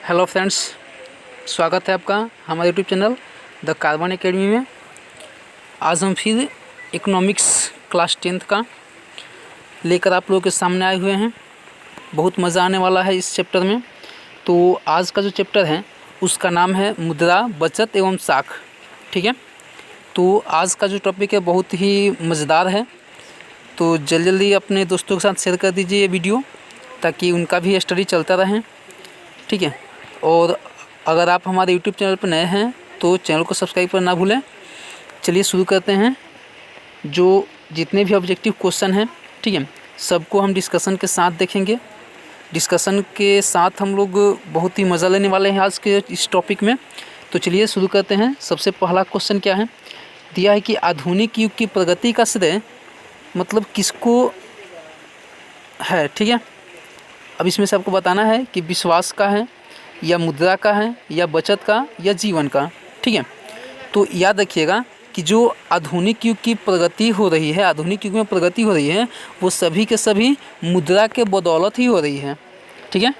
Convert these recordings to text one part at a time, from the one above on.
Hello friends, स्वागत है आपका हमारे YouTube channel the carbon academy में। आज हम फिर इकोनॉमिक्स क्लास 10th का लेकर आप लोगों के सामने आए हुए हैं। बहुत मज़ा आने वाला है इस चैप्टर में। तो आज का जो चैप्टर है उसका नाम है मुद्रा, बचत एवं साख। ठीक है, तो आज का जो टॉपिक है बहुत ही मज़ेदार है। तो जल्दी जल्दी अपने दोस्तों के साथ शेयर कर दीजिए ये वीडियो, ताकि उनका भी स्टडी चलता रहे। ठीक है, और अगर आप हमारे यूट्यूब चैनल पर नए हैं तो चैनल को सब्सक्राइब करना ना भूलें। चलिए शुरू करते हैं। जो जितने भी ऑब्जेक्टिव क्वेश्चन हैं, ठीक है, सबको हम डिस्कशन के साथ देखेंगे। डिस्कशन के साथ हम लोग बहुत ही मज़ा लेने वाले हैं आज के इस टॉपिक में। तो चलिए शुरू करते हैं। सबसे पहला क्वेश्चन क्या है, दिया है कि आधुनिक युग की प्रगति का श्रेय मतलब किसको है। ठीक है, अब इसमें से आपको बताना है कि विश्वास का है या मुद्रा का है या बचत का या जीवन का। ठीक है, तो याद रखिएगा कि जो आधुनिक युग की प्रगति हो रही है, आधुनिक युग में प्रगति हो रही है, वो सभी के सभी मुद्रा के बदौलत ही हो रही है। ठीक है,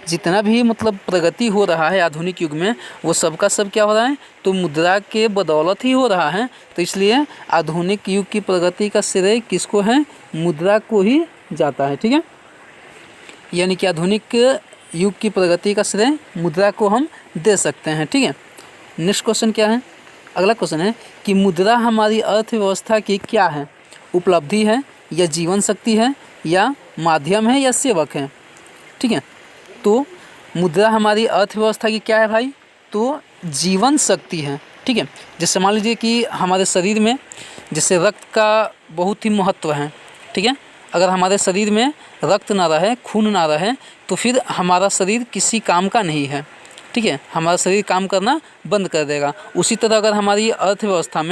जितना भी मतलब प्रगति हो रहा है आधुनिक युग में, वो सब का सब क्या हो रहा है, तो मुद्रा के बदौलत ही हो रहा है। तो इसलिए आधुनिक युग की प्रगति का श्रेय किसको है, मुद्रा को ही जाता है। ठीक है, यानी कि आधुनिक युग की प्रगति का श्रेय मुद्रा को हम दे सकते हैं। ठीक है, नेक्स्ट क्वेश्चन क्या है, अगला क्वेश्चन है कि मुद्रा हमारी अर्थव्यवस्था की क्या है, उपलब्धि है या जीवन शक्ति है या माध्यम है या सेवक है। ठीक है, तो मुद्रा हमारी अर्थव्यवस्था की क्या है भाई, तो जीवन शक्ति है। ठीक है, जैसे मान लीजिए कि हमारे शरीर में जैसे रक्त का बहुत ही महत्व है। ठीक है, अगर हमारे शरीर में रक्त ना रहे, खून ना रहे, तो फिर हमारा शरीर किसी काम का नहीं है। ठीक है, हमारा शरीर काम करना बंद कर देगा। उसी तरह अगर हमारी अर्थव्यवस्था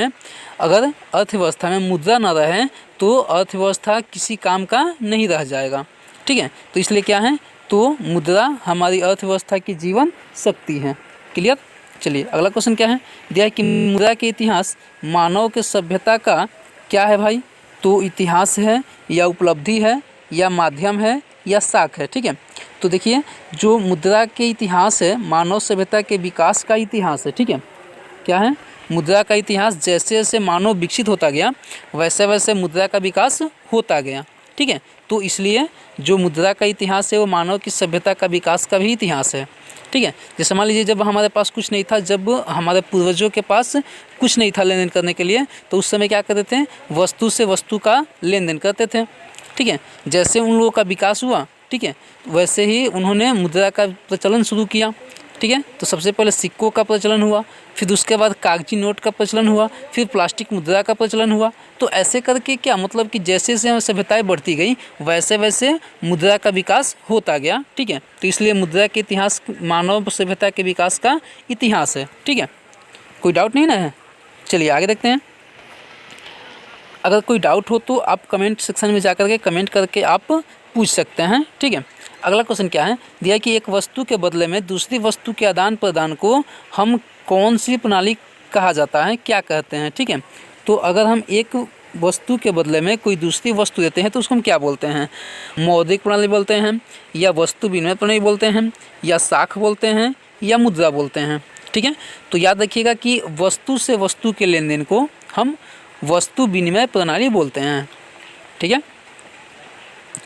में मुद्रा ना रहे तो अर्थव्यवस्था किसी काम का नहीं रह जाएगा। ठीक है, तो इसलिए क्या है, तो मुद्रा हमारी अर्थव्यवस्था की जीवन शक्ति है। क्लियर। चलिए अगला क्वेश्चन क्या है, दिया है कि मुद्रा के इतिहास मानव के सभ्यता का क्या है भाई, तो इतिहास है या उपलब्धि है या माध्यम है या साख है। ठीक है, तो देखिए जो मुद्रा के इतिहास है मानव सभ्यता के विकास का इतिहास है। ठीक है, क्या है, मुद्रा का इतिहास जैसे जैसे मानव विकसित होता गया वैसे वैसे मुद्रा का विकास होता गया। ठीक है, तो इसलिए जो मुद्रा का इतिहास है वो मानव की सभ्यता का विकास का भी इतिहास है। ठीक है, जैसे मान लीजिए जब हमारे पास कुछ नहीं था, जब हमारे पूर्वजों के पास कुछ नहीं था लेन देन करने के लिए, तो उस समय क्या करते थे, वस्तु से वस्तु का लेन देन करते थे। ठीक है, जैसे उन लोगों का विकास हुआ, ठीक है, वैसे ही उन्होंने मुद्रा का प्रचलन शुरू किया। ठीक है, तो सबसे पहले सिक्कों का प्रचलन हुआ, फिर उसके बाद कागजी नोट का प्रचलन हुआ, फिर प्लास्टिक मुद्रा का प्रचलन हुआ। तो ऐसे करके क्या मतलब कि जैसे जैसे सभ्यताएं बढ़ती गई वैसे वैसे मुद्रा का विकास होता गया। ठीक है, तो इसलिए मुद्रा के इतिहास मानव सभ्यता के विकास का इतिहास है। ठीक है, कोई डाउट नहीं ना है। चलिए आगे देखते हैं। अगर कोई डाउट हो तो आप कमेंट सेक्शन में जाकर के कमेंट करके आप पूछ सकते हैं। ठीक है, अगला क्वेश्चन क्या है, दिया कि एक वस्तु के बदले में दूसरी वस्तु के आदान प्रदान को हम कौन सी प्रणाली कहा जाता है, क्या कहते हैं। ठीक है, तो अगर हम एक वस्तु के बदले में कोई दूसरी वस्तु देते हैं तो उसको हम क्या बोलते हैं, मौद्रिक प्रणाली बोलते हैं या वस्तु विनिमय प्रणाली बोलते हैं या साख बोलते हैं या मुद्रा बोलते हैं। ठीक है, तो याद रखिएगा कि वस्तु से वस्तु के लेन देन को हम वस्तु विनिमय प्रणाली बोलते हैं। ठीक है,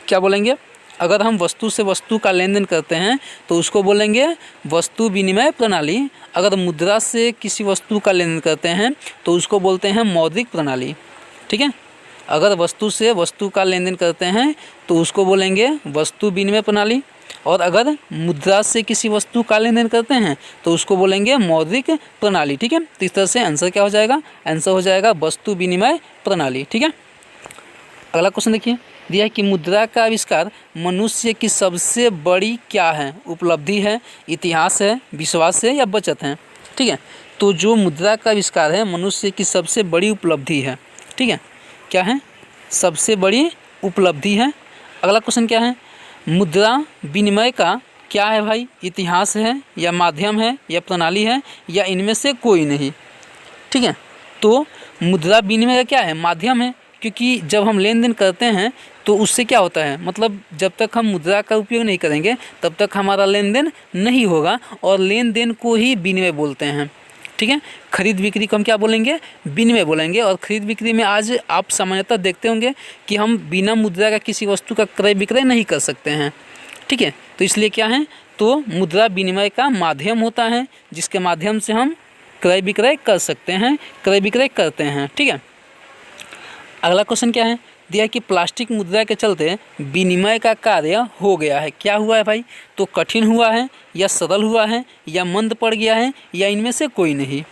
क्या बोलेंगे, अगर हम वस्तु से वस्तु का लेन देन करते हैं तो उसको बोलेंगे वस्तु विनिमय प्रणाली। अगर मुद्रा से किसी वस्तु का लेन देन करते हैं तो उसको बोलते हैं मौद्रिक प्रणाली। ठीक है, अगर वस्तु से वस्तु का लेन देन करते हैं तो उसको बोलेंगे वस्तु विनिमय प्रणाली, और अगर मुद्रा से किसी वस्तु का लेन देन करते हैं तो उसको बोलेंगे मौद्रिक प्रणाली। ठीक है, तो इस तरह से आंसर क्या हो जाएगा, आंसर हो जाएगा वस्तु विनिमय प्रणाली। ठीक है, अगला क्वेश्चन देखिए, दिया है कि मुद्रा का आविष्कार मनुष्य की सबसे बड़ी क्या है, उपलब्धि है, इतिहास है, विश्वास है या बचत है। ठीक है, तो जो मुद्रा का आविष्कार है मनुष्य की सबसे बड़ी उपलब्धि है। ठीक है, क्या है, सबसे बड़ी उपलब्धि है। अगला क्वेश्चन क्या है, मुद्रा विनिमय का क्या है भाई, इतिहास है या माध्यम है या प्रणाली है या इनमें से कोई नहीं। ठीक है, तो मुद्रा विनिमय का क्या है, माध्यम है, क्योंकि जब हम लेन देन करते हैं तो उससे क्या होता है, मतलब जब तक हम मुद्रा का उपयोग नहीं करेंगे तब तक हमारा लेन देन नहीं होगा, और लेन देन को ही विनिमय बोलते हैं। ठीक है, खरीद बिक्री को हम क्या बोलेंगे, विनिमय बोलेंगे। और खरीद बिक्री में आज आप सामान्यतः देखते होंगे कि हम बिना मुद्रा का किसी वस्तु का क्रय विक्रय नहीं कर सकते हैं। ठीक है, तो इसलिए क्या है, तो मुद्रा विनिमय का माध्यम होता है जिसके माध्यम से हम क्रय विक्रय कर सकते हैं, क्रय विक्रय करते हैं। ठीक है, अगला क्वेश्चन क्या है, दिया है कि प्लास्टिक मुद्रा के चलते विनिमय का कार्य हो गया है। क्या हुआ है भाई, तो कठिन हुआ है या सरल हुआ है या मंद पड़ गया है या इनमें से कोई नहीं।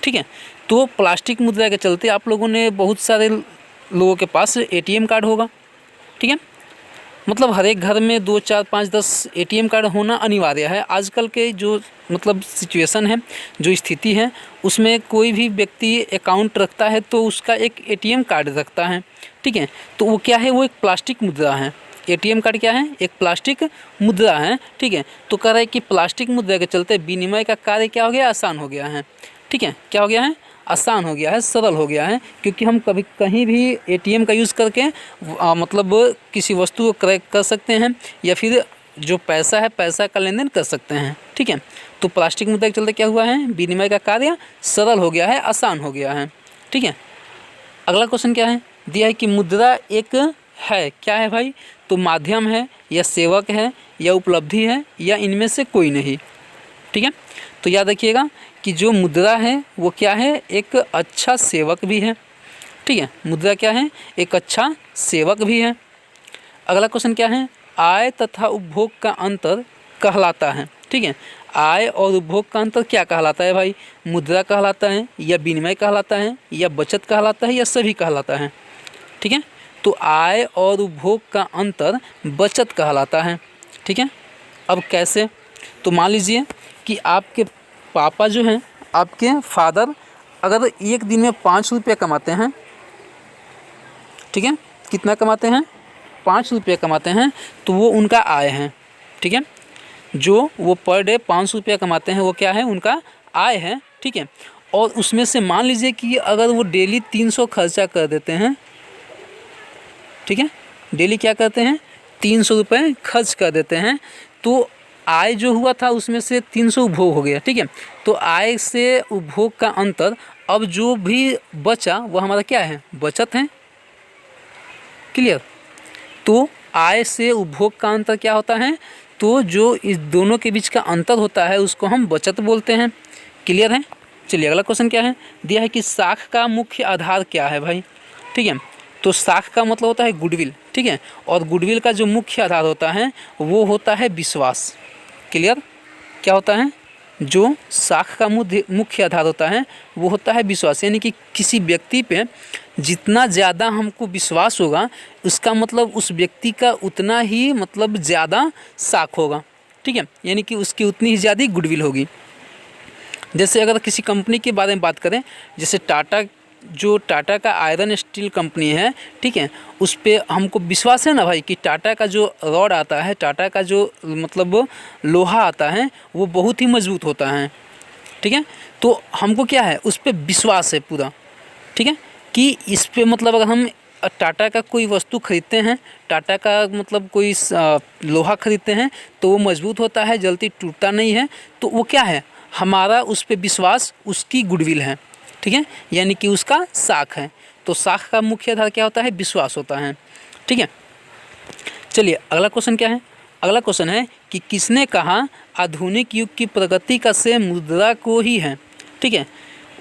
ठीक है, तो प्लास्टिक मुद्रा के चलते आप लोगों ने, बहुत सारे लोगों के पास एटीएम कार्ड होगा। ठीक है, मतलब हर एक घर में 2, 4, 5, 10 एटीएम कार्ड होना अनिवार्य है। आजकल के जो मतलब सिचुएशन है, जो स्थिति है, उसमें कोई भी व्यक्ति अकाउंट रखता है तो उसका एक एटीएम कार्ड रखता है। ठीक है, तो वो क्या है, वो एक प्लास्टिक मुद्रा है। एटीएम कार्ड क्या है, एक प्लास्टिक मुद्रा है। ठीक है, तो कह रहा है कि प्लास्टिक मुद्रा के चलते विनिमय का कार्य क्या हो गया, आसान हो गया है। ठीक है, क्या हो गया है, आसान हो गया है, सरल हो गया है, क्योंकि हम कभी कहीं भी एटीएम का यूज़ करके मतलब किसी वस्तु को क्रय कर सकते हैं या फिर जो पैसा है, पैसा का लेन देन कर सकते हैं। ठीक है, तो प्लास्टिक मुद्रा के चलते क्या हुआ है, विनिमय का कार्य सरल हो गया है, आसान हो गया है। ठीक है, अगला क्वेश्चन क्या है, दिया है कि मुद्रा एक है, क्या है भाई, तो माध्यम है या सेवक है या उपलब्धि है या इनमें से कोई नहीं। ठीक है, तो याद रखिएगा कि जो मुद्रा है वो क्या है, एक अच्छा सेवक भी है। ठीक है, मुद्रा क्या है, एक अच्छा सेवक भी है। अगला क्वेश्चन क्या है, आय तथा उपभोग का अंतर कहलाता है। ठीक है, आय और उपभोग का अंतर क्या कहलाता है भाई, मुद्रा कहलाता है या विनिमय कहलाता है या बचत कहलाता है या सभी कहलाता है। ठीक है, तो आय और उपभोग का अंतर बचत कहलाता है। ठीक है, अब कैसे, तो मान लीजिए कि आपके पापा जो हैं, आपके फादर अगर एक दिन में 5 रुपये कमाते हैं, ठीक है, कितना कमाते हैं, 5 रुपये कमाते हैं, तो वो उनका आय है। ठीक है, जो वो पर डे 5 रुपये कमाते हैं वो क्या है, उनका आय है। ठीक है, और उसमें से मान लीजिए कि अगर वो डेली 300 खर्चा कर देते हैं, ठीक है, डेली क्या करते हैं, 300 रुपये खर्च कर देते हैं, तो आय जो हुआ था उसमें से 300 उपभोग हो गया। ठीक है, तो आय से उपभोग का अंतर, अब जो भी बचा वो हमारा क्या है, बचत है। क्लियर, तो आय से उपभोग का अंतर क्या होता है, तो जो इस दोनों के बीच का अंतर होता है उसको हम बचत बोलते हैं। क्लियर है, चलिए अगला क्वेश्चन क्या है, दिया है कि साख का मुख्य आधार क्या है भाई। ठीक है, तो साख का मतलब होता है गुडविल। ठीक है, और गुडविल का जो मुख्य आधार होता है वो होता है विश्वास। क्लियर, क्या होता है, जो साख का मुख्य आधार होता है वो होता है विश्वास, यानी कि किसी व्यक्ति पे जितना ज़्यादा हमको विश्वास होगा उसका मतलब उस व्यक्ति का उतना ही मतलब ज़्यादा साख होगा। ठीक है, यानी कि उसकी उतनी ही ज़्यादा गुडविल होगी। जैसे अगर किसी कंपनी के बारे में बात करें, जैसे टाटा, जो टाटा का आयरन स्टील कंपनी है, ठीक है, उस पर हमको विश्वास है ना भाई कि टाटा का जो रॉड आता है, टाटा का जो मतलब लोहा आता है वो बहुत ही मजबूत होता है। ठीक है, तो हमको क्या है, उस पर विश्वास है पूरा। ठीक है, कि इस पे मतलब अगर हम टाटा का कोई वस्तु खरीदते हैं, टाटा का मतलब कोई लोहा खरीदते हैं तो वो मजबूत होता है, जल्दी टूटता नहीं है, तो वो क्या है, हमारा उस पर विश्वास उसकी गुडविल है। ठीक है, यानी कि उसका साख है। तो साख का मुख्य आधार क्या होता है, विश्वास होता है। ठीक है, चलिए अगला क्वेश्चन क्या है, अगला क्वेश्चन है कि किसने कहा आधुनिक युग की प्रगति का श्रेय मुद्रा को ही है। ठीक है,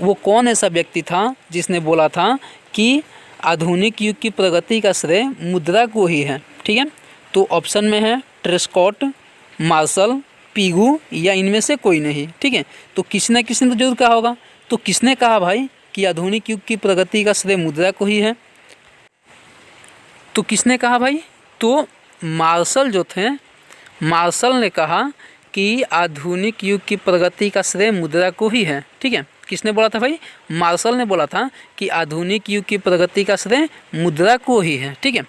वो कौन ऐसा व्यक्ति था जिसने बोला था कि आधुनिक युग की प्रगति का श्रेय मुद्रा को ही है। ठीक है, तो ऑप्शन में है ट्रेस्कॉट, मार्शल, पीगू या इनमें से कोई नहीं। ठीक है, तो किसी न किसी ने तो जरूर कहा होगा। तो किसने कहा भाई कि आधुनिक युग की प्रगति का श्रेय मुद्रा को ही है, तो किसने कहा भाई, तो मार्शल जो थे, मार्शल ने कहा कि आधुनिक युग की प्रगति का श्रेय मुद्रा को ही है। ठीक है, किसने बोला था भाई, मार्शल ने बोला था कि आधुनिक युग की प्रगति का श्रेय मुद्रा को ही है। ठीक है,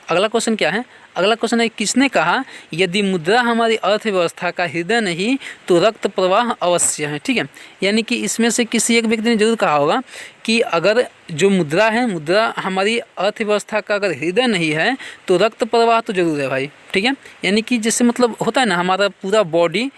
अगला क्वेश्चन क्या है, अगला क्वेश्चन है किसने कहा यदि मुद्रा हमारी अर्थव्यवस्था का हृदय नहीं तो रक्त प्रवाह अवश्य है। ठीक है, यानी कि इसमें से किसी एक व्यक्ति ने जरूर कहा होगा कि अगर जो मुद्रा है, मुद्रा हमारी अर्थव्यवस्था का अगर हृदय नहीं है तो रक्त प्रवाह तो जरूर है भाई। ठीक है, यानी कि जैसे मतलब होता है ना, हमारा पूरा बॉडी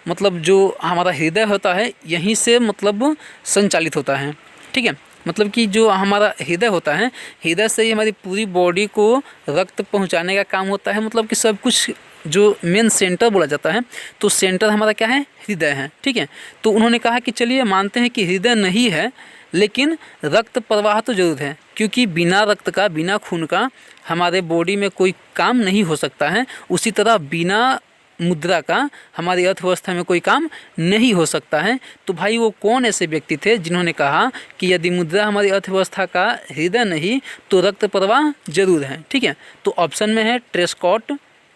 मतलब जो हमारा हृदय होता है यहीं से मतलब संचालित होता है। ठीक है, मतलब कि जो हमारा हृदय होता है, हृदय से ही हमारी पूरी बॉडी को रक्त पहुंचाने का काम होता है। मतलब कि सब कुछ जो मेन सेंटर बोला जाता है, तो सेंटर हमारा क्या है, हृदय है। ठीक है, तो उन्होंने कहा कि चलिए मानते हैं कि हृदय नहीं है लेकिन रक्त प्रवाह तो जरूर है, क्योंकि बिना रक्त का, बिना खून का हमारे बॉडी में कोई काम नहीं हो सकता है। उसी तरह बिना मुद्रा का हमारी अर्थव्यवस्था में कोई काम नहीं हो सकता है। तो भाई वो कौन ऐसे व्यक्ति थे जिन्होंने कहा कि यदि मुद्रा हमारी अर्थव्यवस्था का हृदय नहीं तो रक्त प्रवाह जरूर है। ठीक है, तो ऑप्शन में है ट्रेस्कॉट,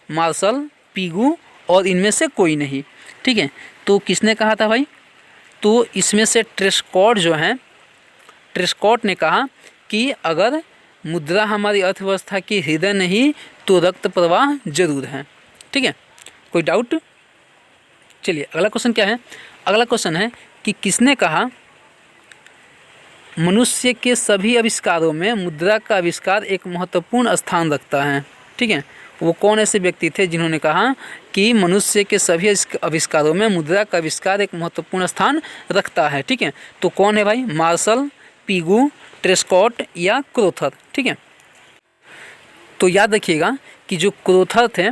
मार्शल, पीगू और इनमें से कोई नहीं। ठीक है, तो किसने कहा था भाई, तो इसमें से ट्रेस्कॉट जो है, ट्रेस्कॉट ने कहा कि अगर मुद्रा हमारी अर्थव्यवस्था की हृदय नहीं तो रक्त प्रवाह जरूर है। ठीक है, कोई डाउट? चलिए अगला क्वेश्चन क्या है, अगला क्वेश्चन है कि किसने कहा मनुष्य के सभी आविष्कारों में मुद्रा का आविष्कार एक महत्वपूर्ण स्थान रखता है। ठीक है, वो कौन ऐसे व्यक्ति थे जिन्होंने कहा कि मनुष्य के सभी आविष्कारों में मुद्रा का आविष्कार एक महत्वपूर्ण स्थान रखता है। ठीक है, तो कौन है भाई, मार्शल, पीगू, ट्रेस्कॉट या क्रोथर। ठीक है, तो याद रखिएगा कि जो क्रोथर थे,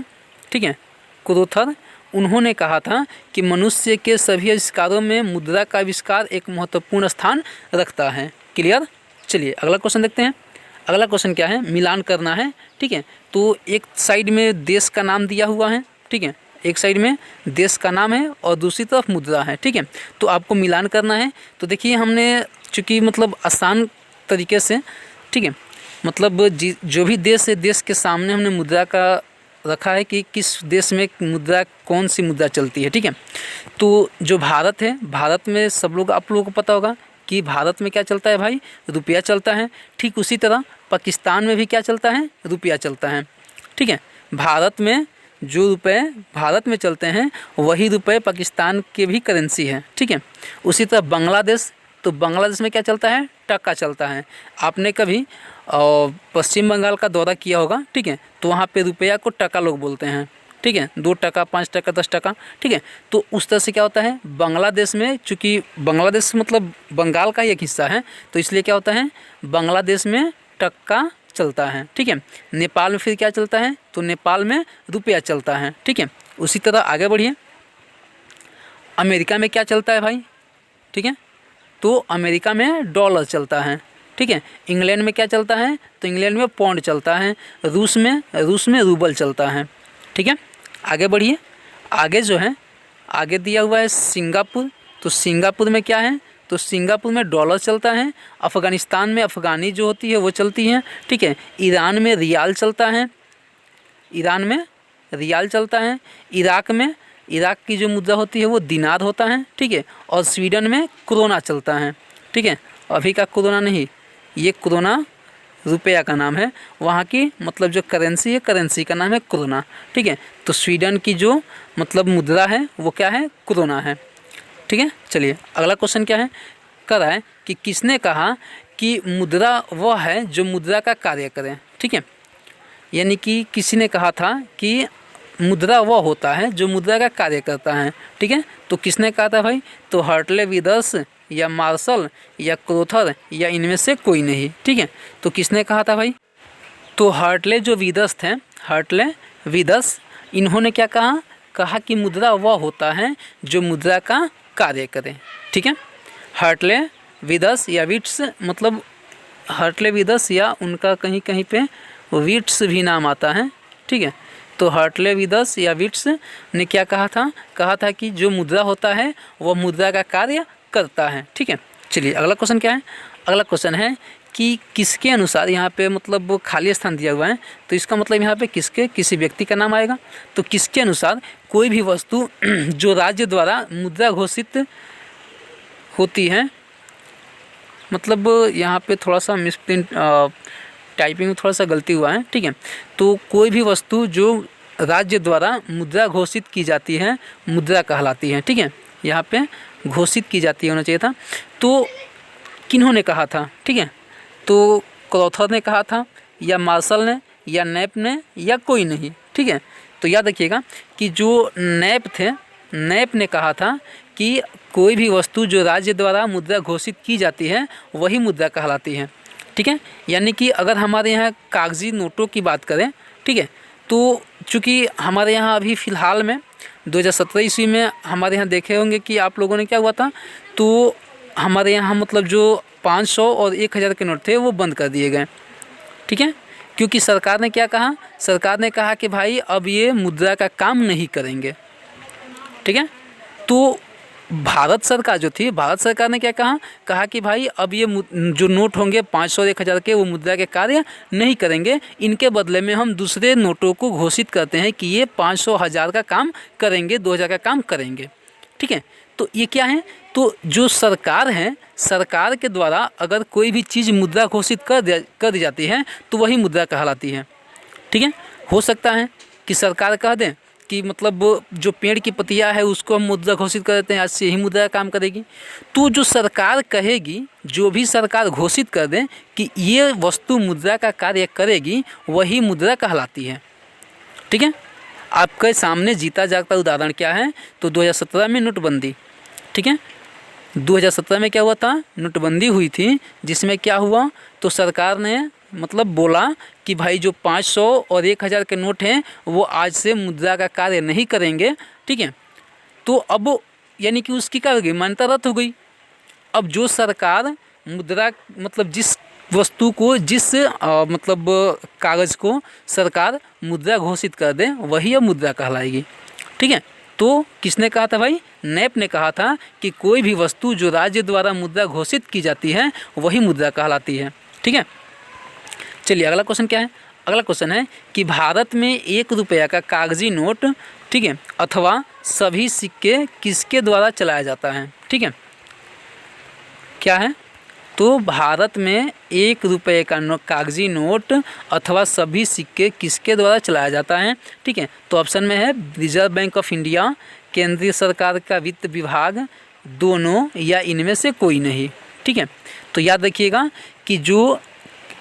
ठीक है, क्रोथर उन्होंने कहा था कि मनुष्य के सभी आविष्कारों में मुद्रा का आविष्कार एक महत्वपूर्ण स्थान रखता है। क्लियर? चलिए अगला क्वेश्चन देखते हैं। अगला क्वेश्चन क्या है, मिलान करना है। ठीक है, तो एक साइड में देश का नाम दिया हुआ है। ठीक है, एक साइड में देश का नाम है और दूसरी तरफ मुद्रा है। ठीक है, तो आपको मिलान करना है। तो देखिए हमने चूँकि मतलब आसान तरीके से, ठीक है, मतलब जो भी देश है, देश के सामने हमने मुद्रा का रखा है कि किस देश में मुद्रा, कौन सी मुद्रा चलती है। ठीक है, तो जो भारत है, भारत में सब लोग, आप लोगों को पता होगा कि भारत में क्या चलता है भाई, रुपया चलता है। ठीक उसी तरह पाकिस्तान में भी क्या चलता है, रुपया चलता है। ठीक है, भारत में जो रुपए भारत में चलते हैं वही रुपए पाकिस्तान के भी करेंसी है। ठीक है, उसी तरह बांग्लादेश, तो बांग्लादेश में क्या चलता है, टका चलता है। आपने कभी पश्चिम बंगाल का दौरा किया होगा। ठीक है, तो वहाँ पे रुपया को टका लोग बोलते हैं। ठीक है, 2 टका, 5 टका, 10 टका। ठीक है, तो उस तरह से क्या होता है, बांग्लादेश में, चूँकि बांग्लादेश मतलब बंगाल का ही एक हिस्सा है, तो इसलिए क्या होता है, बांग्लादेश में टक्का चलता है। ठीक है, नेपाल में फिर क्या चलता है, तो नेपाल में रुपया चलता है। ठीक है, उसी तरह आगे बढ़िए, अमेरिका में क्या चलता है भाई, ठीक है, तो अमेरिका में डॉलर चलता है। ठीक है, इंग्लैंड में क्या चलता है, तो इंग्लैंड में पौंड चलता है। रूस में रूबल चलता है। ठीक है, आगे बढ़िए, आगे जो है, आगे दिया हुआ है सिंगापुर, तो सिंगापुर में क्या है, तो सिंगापुर में डॉलर चलता है। अफ़गानिस्तान में अफ़गानी जो होती है वो चलती है। ठीक है, ईरान में रियाल चलता है, ईरान में रियाल चलता है। इराक की जो मुद्रा होती है वो दिनार होता है। ठीक है, और स्वीडन में क्रोना चलता है। ठीक है, अभी का क्रोना नहीं, ये क्रोना रुपया का नाम है, वहाँ की मतलब जो करेंसी है, करेंसी का नाम है क्रोना। ठीक है, तो स्वीडन की जो मतलब मुद्रा है वो क्या है, क्रोना है। ठीक है, चलिए अगला क्वेश्चन क्या है, कर रहा है कि किसने कहा कि मुद्रा वह है जो मुद्रा का कार्य करे। ठीक है, यानी कि किसी ने कहा था कि मुद्रा वह होता है जो मुद्रा का कार्य करता है। ठीक है, तो किसने कहा था भाई, तो हर्टले विदर्स या मार्शल या क्रोथर या इनमें से कोई नहीं। ठीक है, तो किसने कहा था भाई, तो हर्टले जो विदर्स थे, हर्टले विदर्स, इन्होंने क्या कहा कि मुद्रा वह होता है जो मुद्रा का कार्य करे। ठीक है, हर्टले विदर्स या विट्स, मतलब हर्टले विदर्स या उनका कहीं कहीं पे विट्स भी नाम आता है। ठीक है, तो हर्टले विदर्स या विट्स ने क्या कहा था कि जो मुद्रा होता है वह मुद्रा का कार्य करता है। ठीक है, चलिए अगला क्वेश्चन क्या है, अगला क्वेश्चन है कि किसके अनुसार, यहाँ पे मतलब वो खाली स्थान दिया हुआ है, तो इसका मतलब यहाँ पे किसी व्यक्ति का नाम आएगा। तो किसके अनुसार कोई भी वस्तु जो राज्य द्वारा मुद्रा घोषित होती है, मतलब यहाँ पे थोड़ा सा मिसप्रिंट टाइपिंग में थोड़ा सा गलती हुआ है, ठीक है। तो कोई भी वस्तु जो राज्य द्वारा मुद्रा घोषित की जाती है मुद्रा कहलाती है, ठीक है। यहाँ पे घोषित की जाती है होना चाहिए था। तो किन्होंने कहा था, ठीक है, तो क्रॉथर ने कहा था या मार्शल ने या नैप ने या कोई नहीं, ठीक है। तो याद रखिएगा कि जो नैप थे, नैप ने कहा था कि कोई भी वस्तु जो राज्य द्वारा मुद्रा घोषित की जाती है वही मुद्रा कहलाती है, ठीक है। यानी कि अगर हमारे यहाँ कागजी नोटों की बात करें, ठीक है, तो चूँकि हमारे यहाँ अभी फ़िलहाल में 2017 ईस्वी में हमारे यहाँ देखे होंगे कि आप लोगों ने क्या हुआ था, तो हमारे यहाँ मतलब जो 500 और 1000 के नोट थे वो बंद कर दिए गए, ठीक है। क्योंकि सरकार ने क्या कहा, सरकार ने कहा कि भाई अब ये मुद्रा का काम नहीं करेंगे, ठीक है। तो भारत सरकार जो थी, भारत सरकार ने क्या कहा कि भाई अब ये जो नोट होंगे 500 और 1000 के वो मुद्रा के कार्य नहीं करेंगे, इनके बदले में हम दूसरे नोटों को घोषित करते हैं कि ये 500 1000 का काम करेंगे, 2000 का काम करेंगे, ठीक है। तो ये क्या है, तो जो सरकार है, सरकार के द्वारा अगर कोई भी चीज़ मुद्रा घोषित कर दी जाती है तो वही मुद्रा कहलाती है, ठीक है। हो सकता है कि सरकार कह दें कि मतलब जो पेड़ की पत्तियां है उसको हम मुद्रा घोषित कर देते हैं, आज से यही मुद्रा काम करेगी। तो जो सरकार कहेगी, जो भी सरकार घोषित कर दें कि ये वस्तु मुद्रा का कार्य करेगी, वही मुद्रा कहलाती है, ठीक है। आपके सामने जीता जागता उदाहरण क्या है, तो 2017 में नोटबंदी, ठीक है। 2017 में क्या हुआ था, नोटबंदी हुई थी, जिसमें क्या हुआ, तो सरकार ने मतलब बोला कि भाई जो 500 और 1000 के नोट हैं वो आज से मुद्रा का कार्य नहीं करेंगे, ठीक है। तो अब यानी कि उसकी क्या हो गई, मान्यता रद्द हो गई। अब जो सरकार मुद्रा मतलब जिस वस्तु को, जिस मतलब कागज़ को सरकार मुद्रा घोषित कर दे वही अब मुद्रा कहलाएगी, ठीक है। तो किसने कहा था भाई, नैप ने कहा था कि कोई भी वस्तु जो राज्य द्वारा मुद्रा घोषित की जाती है वही मुद्रा कहलाती है, ठीक है। चलिए अगला क्वेश्चन क्या है, अगला क्वेश्चन है कि भारत में 1 रुपया का कागजी नोट, ठीक है, अथवा सभी सिक्के किसके द्वारा चलाया जाता है, ठीक है। क्या है, तो भारत में 1 रुपये का कागजी नोट अथवा सभी सिक्के किसके द्वारा चलाया जाता है, ठीक है। तो ऑप्शन में है रिजर्व बैंक ऑफ इंडिया, केंद्रीय सरकार का वित्त विभाग, दोनों या इनमें से कोई नहीं, ठीक है। तो याद रखिएगा कि जो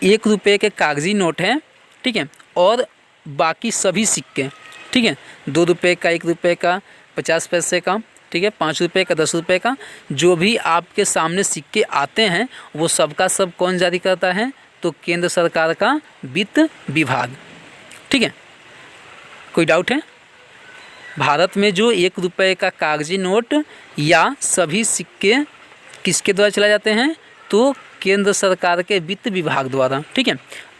1 रुपये के कागजी नोट हैं, ठीक है, और बाकी सभी सिक्के, ठीक है, 2 रुपये का, 1 रुपये का, 50 पैसे का, ठीक है, 5 रुपये का, 10 रुपये का, जो भी आपके सामने सिक्के आते हैं वो सबका सब कौन जारी करता है, तो केंद्र सरकार का वित्त विभाग, ठीक है। कोई डाउट है, भारत में जो 1 रुपये का कागजी नोट या सभी सिक्के किसके द्वारा चलाए जाते हैं, तो केंद्र सरकार के वित्त विभाग द्वारा, ठीक है।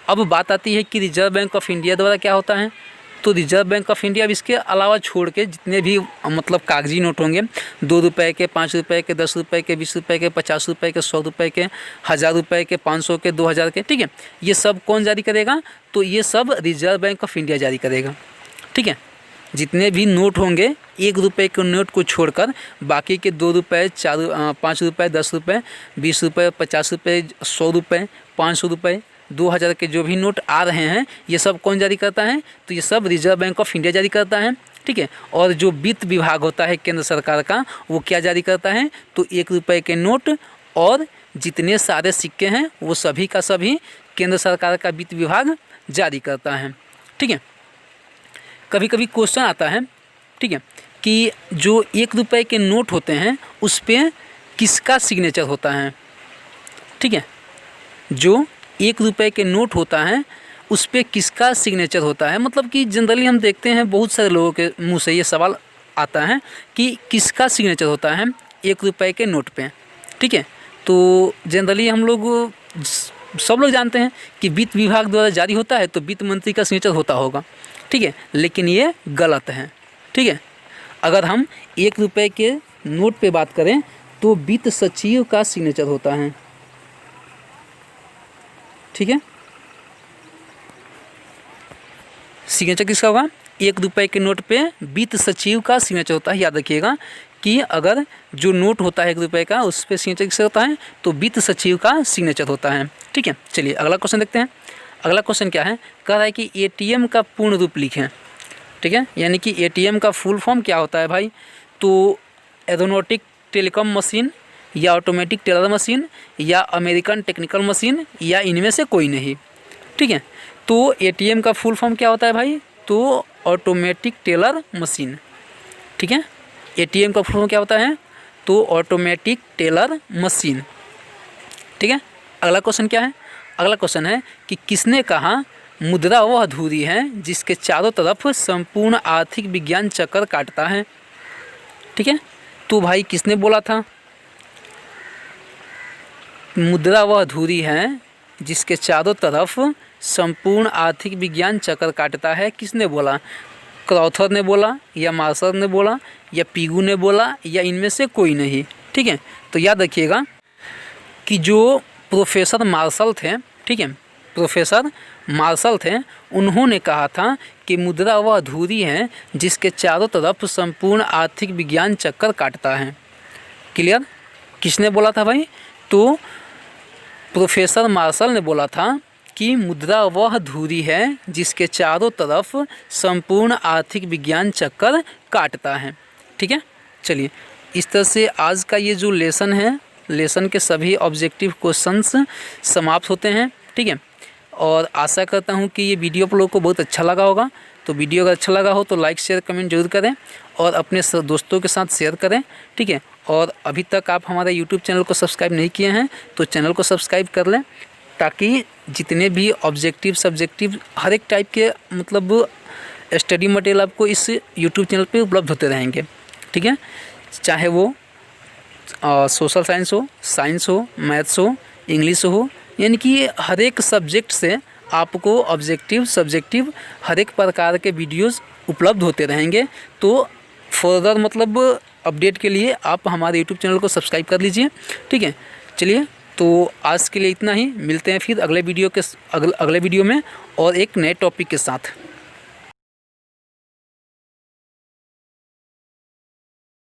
अब बात आती है कि रिजर्व बैंक ऑफ इंडिया द्वारा क्या होता है, तो रिजर्व बैंक ऑफ इंडिया अब इसके अलावा छोड़ के जितने भी मतलब कागजी नोट होंगे, 2 रुपये के, 5 रुपये के, 10 रुपये के, 20 रुपये के, 50 रुपये के, 100 रुपये के, 1000 रुपये के, 500 के, 2000 के, ठीक है, ये सब कौन जारी करेगा, तो ये सब रिजर्व बैंक ऑफ इंडिया जारी करेगा, ठीक है। जितने भी नोट होंगे 1 रुपये के नोट को छोड़कर बाकी के 2 रुपये, 5 रुपये, 10 रुपये, 20 रुपये, 50 रुपये, 100 रुपये, 500 रुपये, 2000 के जो भी नोट आ रहे हैं ये सब कौन जारी करता है, तो ये सब रिजर्व बैंक ऑफ इंडिया जारी करता है, ठीक है। और जो वित्त विभाग होता है केंद्र सरकार का, वो क्या जारी करता है, तो 1 रुपये के नोट और जितने सारे सिक्के हैं वो सभी का सभी केंद्र सरकार का वित्त विभाग जारी करता है, ठीक है। कभी कभी क्वेश्चन आता है, ठीक है, कि जो 1 रुपये के नोट होते हैं उस पर किसका सिग्नेचर होता है, ठीक है। जो 1 रुपये के नोट होता है उस पर किसका सिग्नेचर होता है, मतलब कि जनरली हम देखते हैं बहुत सारे लोगों के मुंह से ये सवाल आता है कि किसका सिग्नेचर होता है 1 रुपये के नोट पे, ठीक है। तो जनरली हम लोग सब लोग जानते हैं कि वित्त विभाग द्वारा जारी होता है तो वित्त मंत्री का सिग्नेचर होता होगा, ठीक है, लेकिन ये गलत है, ठीक है। अगर हम 1 रुपये के नोट पे बात करें तो वित्त सचिव का सिग्नेचर होता है, ठीक है। सिग्नेचर किसका होगा, 1 रुपये के नोट पे वित्त सचिव का सिग्नेचर होता है। याद रखिएगा कि अगर जो नोट होता है 1 रुपये का उस पर सिग्नेचर किसका होता है, तो वित्त सचिव का सिग्नेचर होता है, ठीक है। चलिए अगला क्वेश्चन देखते हैं। अगला क्वेश्चन क्या है, कह रहा है कि एटीएम का पूर्ण रूप लिखें। ठीक है, यानी कि एटीएम का फुल फॉर्म क्या होता है भाई, तो एरोनॉटिक टेलीकॉम मशीन या ऑटोमेटिक टेलर मशीन या अमेरिकन टेक्निकल मशीन या इनमें से कोई नहीं। ठीक है, तो एटीएम का फुल फॉर्म क्या होता है भाई, तो ऑटोमेटिक टेलर मशीन। ठीक है, एटीएम का फुल फॉर्म क्या होता है, तो ऑटोमेटिक टेलर मशीन। ठीक है, अगला क्वेश्चन क्या है, अगला क्वेश्चन है कि किसने कहा मुद्रा वह अधूरी है जिसके चारों तरफ संपूर्ण आर्थिक विज्ञान चक्कर काटता है। ठीक है, तो भाई किसने बोला था मुद्रा वह अधूरी है जिसके चारों तरफ संपूर्ण आर्थिक विज्ञान चक्कर काटता है, किसने बोला, क्रॉथर ने बोला या मार्शल ने बोला या पीगू ने बोला या इनमें से कोई नहीं। ठीक है, तो याद रखिएगा कि जो प्रोफेसर मार्शल थे, ठीक है, प्रोफेसर मार्शल थे, उन्होंने कहा था कि मुद्रा वह अधूरी है जिसके चारों तरफ संपूर्ण आर्थिक विज्ञान चक्कर काटता है। क्लियर, किसने बोला था भाई, तो प्रोफेसर मार्शल ने बोला था कि मुद्रा वह अधूरी है जिसके चारों तरफ संपूर्ण आर्थिक विज्ञान चक्कर काटता है। ठीक है, चलिए इस तरह से आज का ये जो लेसन है, लेसन के सभी ऑब्जेक्टिव क्वेश्चंस समाप्त होते हैं। ठीक है, और आशा करता हूँ कि ये वीडियो आप लोगों को बहुत अच्छा लगा होगा। तो वीडियो अगर अच्छा लगा हो तो लाइक शेयर कमेंट जरूर करें और अपने दोस्तों के साथ शेयर करें। ठीक है, और अभी तक आप हमारे यूट्यूब चैनल को सब्सक्राइब नहीं किए हैं तो चैनल को सब्सक्राइब कर लें, ताकि जितने भी ऑब्जेक्टिव सब्जेक्टिव हर एक टाइप के मतलब स्टडी मटेरियल आपको इस यूट्यूब चैनल पे उपलब्ध होते रहेंगे। ठीक है, चाहे वो सोशल साइंस हो, साइंस हो, मैथ्स हो, इंग्लिश हो, यानी कि हर एक सब्जेक्ट से आपको ऑब्जेक्टिव सब्जेक्टिव हर एक प्रकार के वीडियोस उपलब्ध होते रहेंगे। तो फर्दर मतलब अपडेट के लिए आप हमारे यूट्यूब चैनल को सब्सक्राइब कर लीजिए। ठीक है, चलिए तो आज के लिए इतना ही, मिलते हैं फिर अगले वीडियो में और एक नए टॉपिक के साथ।